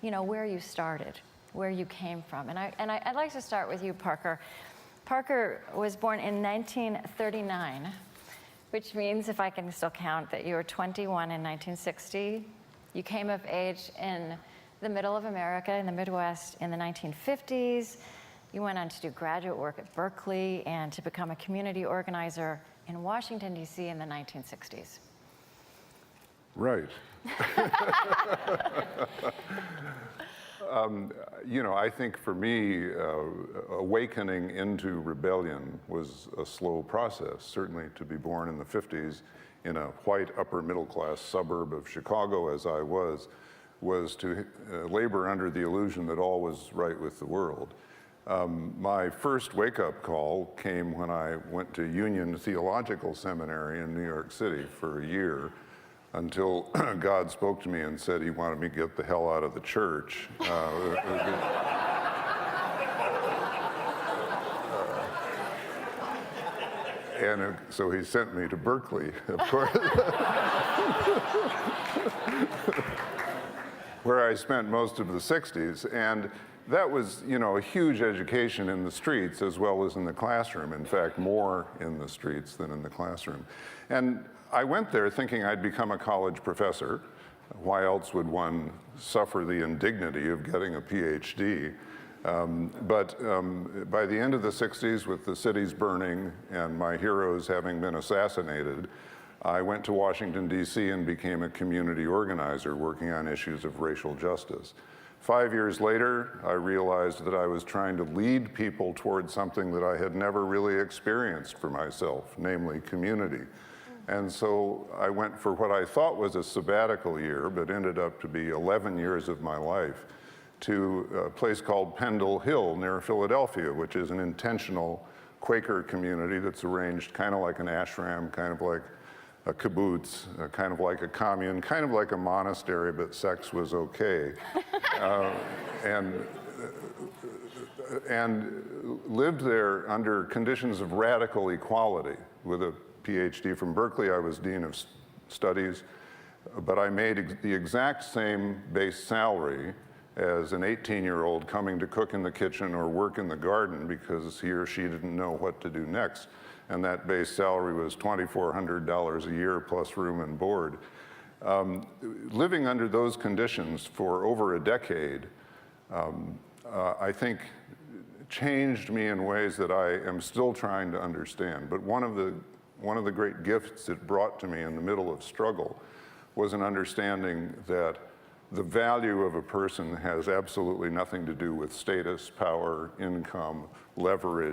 where you started, where you came from. And I'd like to start with you, Parker. Parker was born in 1939, which means, if I can still count, that you were 21 in 1960. You came of age in the middle of America, in the Midwest, in the 1950s. You went on to do graduate work at Berkeley and to become a community organizer in Washington, D.C. in the 1960s. Right. I think for me, awakening into rebellion was a slow process. Certainly to be born in the 50s in a white upper middle class suburb of Chicago, as I was to labor under the illusion that all was right with the world. My first wake-up call came when I went to Union Theological Seminary in New York City for a year, until God spoke to me and said he wanted me to get the hell out of the church. And so he sent me to Berkeley, of course, where I spent most of the 60s. And that was, a huge education in the streets as well as in the classroom. In fact, more in the streets than in the classroom. And I went there thinking I'd become a college professor. Why else would one suffer the indignity of getting a PhD? But by the end of the 60s, with the cities burning and my heroes having been assassinated, I went to Washington, D.C. and became a community organizer working on issues of racial justice. 5 years later, I realized that I was trying to lead people towards something that I had never really experienced for myself, namely community. And so I went for what I thought was a sabbatical year, but ended up to be 11 years of my life, to a place called Pendle Hill near Philadelphia, which is an intentional Quaker community that's arranged kind of like an ashram, kind of like a kibbutz, kind of like a commune, kind of like a monastery, but sex was okay. And lived there under conditions of radical equality. With a PhD from Berkeley, I was Dean of Studies, but I made the exact same base salary as an 18-year-old coming to cook in the kitchen or work in the garden because he or she didn't know what to do next. And that base salary was $2,400 a year plus room and board. Living under those conditions for over a decade, I think changed me in ways that I am still trying to understand. But one of the great gifts it brought to me in the middle of struggle was an understanding that the value of a person has absolutely nothing to do with status, power, income, leverage.